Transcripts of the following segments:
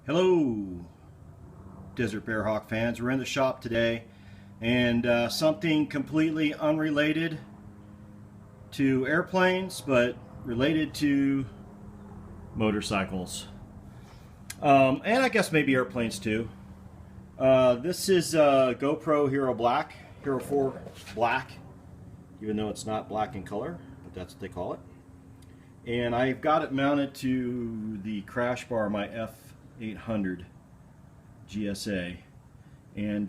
Hello, Desert Bearhawk fans. We're in the shop today, and something completely unrelated to airplanes, but related to motorcycles, and I guess maybe airplanes too. This is GoPro Hero 4 Black, even though it's not black in color, but that's what they call it. And I've got it mounted to the crash bar of my F800 GSA, and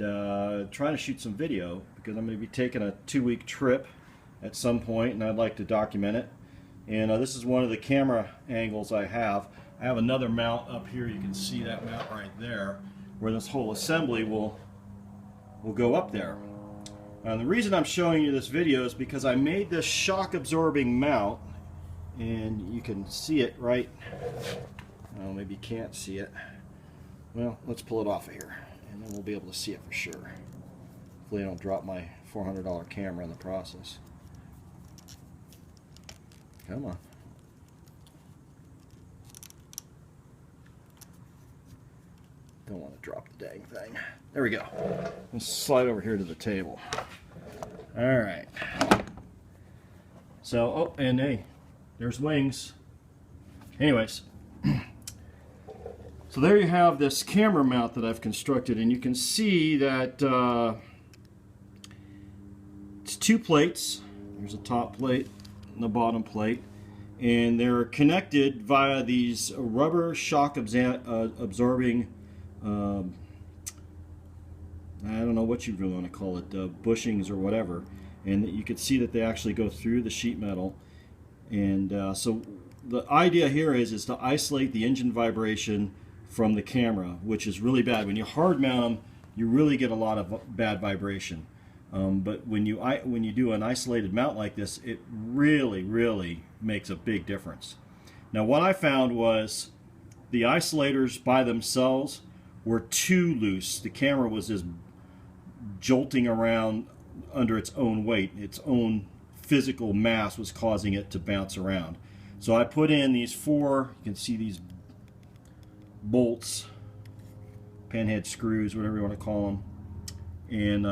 trying to shoot some video because I'm going to be taking a 2-week trip at some point, and I'd like to document it. And this is one of the camera angles I have. I have another mount up here. You can see that mount right there, where this whole assembly will go up there. The reason I'm showing you this video is because I made this shock absorbing mount, and you can see it right. Oh, maybe you can't see it. Well, let's pull it off of here, and then we'll be able to see it for sure. Hopefully I don't drop my $400 camera in the process. Come on. Don't want to drop the dang thing. There we go. Let's slide over here to the table. Alright. So, oh, and hey, there's wings. Anyways, so there you have this camera mount that I've constructed, and you can see that it's 2 plates. There's a top plate and a bottom plate, and they're connected via these rubber shock absorbing I don't know what you really want to call it, bushings or whatever, and you can see that they actually go through the sheet metal. And so the idea here is to isolate the engine vibration from the camera, which is really bad. When you hard mount them, you really get a lot of bad vibration. But when you do an isolated mount like this, it really makes a big difference. Now, what I found was the isolators by themselves were too loose. The camera was just jolting around under its own weight. Its own physical mass was causing it to bounce around. So I put in these 4, you can see these bolts, pinhead screws, whatever you want to call them, and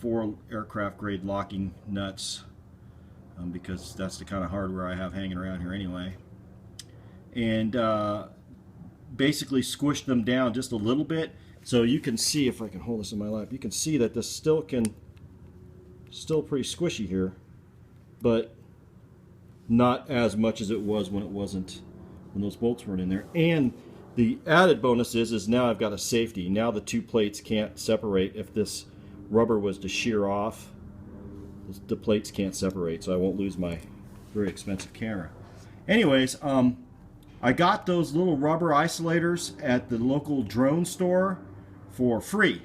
4 aircraft grade locking nuts, because that's the kind of hardware I have hanging around here anyway. And basically squished them down just a little bit, so you can see, if I can hold this in my lap, you can see that this still pretty squishy here, but not as much as it was when those bolts weren't in there. And the added bonus is now I've got a safety. Now the 2 plates can't separate. If this rubber was to shear off, the plates can't separate, so I won't lose my very expensive camera. Anyways, I got those little rubber isolators at the local drone store for free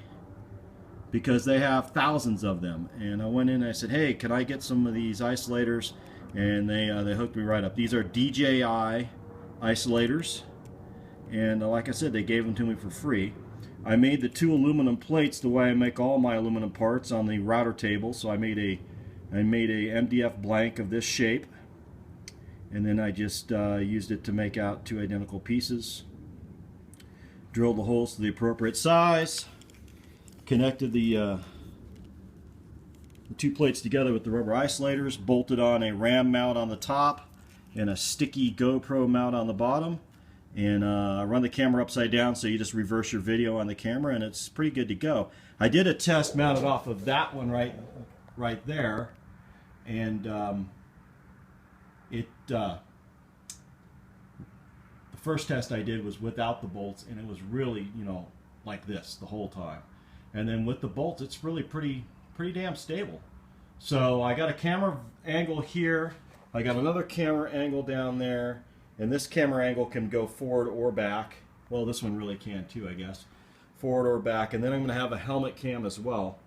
because they have thousands of them. And I went in and I said, hey, can I get some of these isolators? And they hooked me right up. These are DJI isolators, and like I said, they gave them to me for free. I made the 2 aluminum plates the way I make all my aluminum parts on the router table. So I made a MDF blank of this shape, and then I just used it to make out 2 identical pieces. Drilled the holes to the appropriate size, connected the 2 plates together with the rubber isolators, bolted on a ram mount on the top and a sticky GoPro mount on the bottom, and run the camera upside down, so you just reverse your video on the camera, and it's pretty good to go. I did a test mounted off of that one right there, and the first test I did was without the bolts, and it was really, like this the whole time. And then with the bolts, it's really pretty damn stable. So I got a camera angle here, I got another camera angle down there, and this camera angle can go forward or back. Well, this one really can too, I guess. Forward or back, and then I'm going to have a helmet cam as well.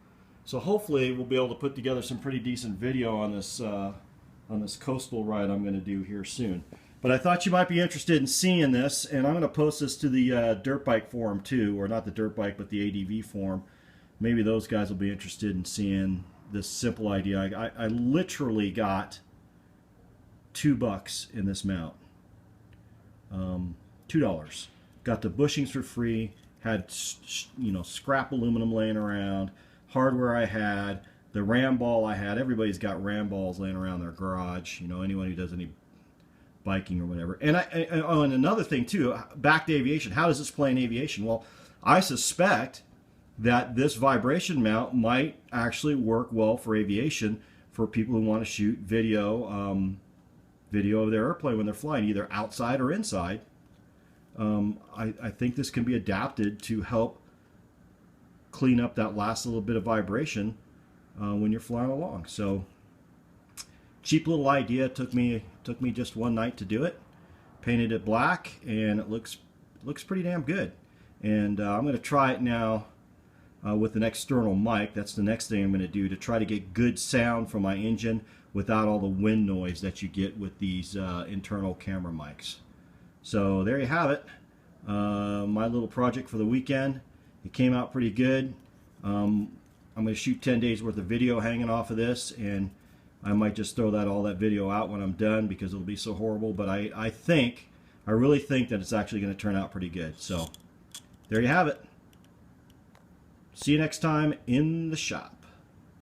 So hopefully we'll be able to put together some pretty decent video on this coastal ride I'm going to do here soon. But I thought you might be interested in seeing this, and I'm going to post this to the dirt bike forum too, or not the dirt bike, but the ADV forum. Maybe those guys will be interested in seeing this simple idea. I literally got $2 in this mount. $2. got the bushings for free, had scrap aluminum laying around, hardware I had, the ram ball I had. Everybody's got ram balls laying around their garage. Anyone who does any biking or whatever. And and another thing too, back to aviation. How does this play in aviation? Well, I suspect that this vibration mount might actually work well for aviation, for people who want to shoot video of their airplane when they're flying, either outside or inside. I think this can be adapted to help clean up that last little bit of vibration when you're flying along. So cheap little idea. Took me just one night to do it. Painted it black, and it looks pretty damn good. And I'm going to try it now with an external mic. That's the next thing I'm going to do, to try to get good sound from my engine without all the wind noise that you get with these internal camera mics. So there you have it. My little project for the weekend. It came out pretty good. I'm going to shoot 10 days worth of video hanging off of this, and I might just throw all that video out when I'm done because it'll be so horrible. But I really think that it's actually going to turn out pretty good. So there you have it. See you next time in the shop.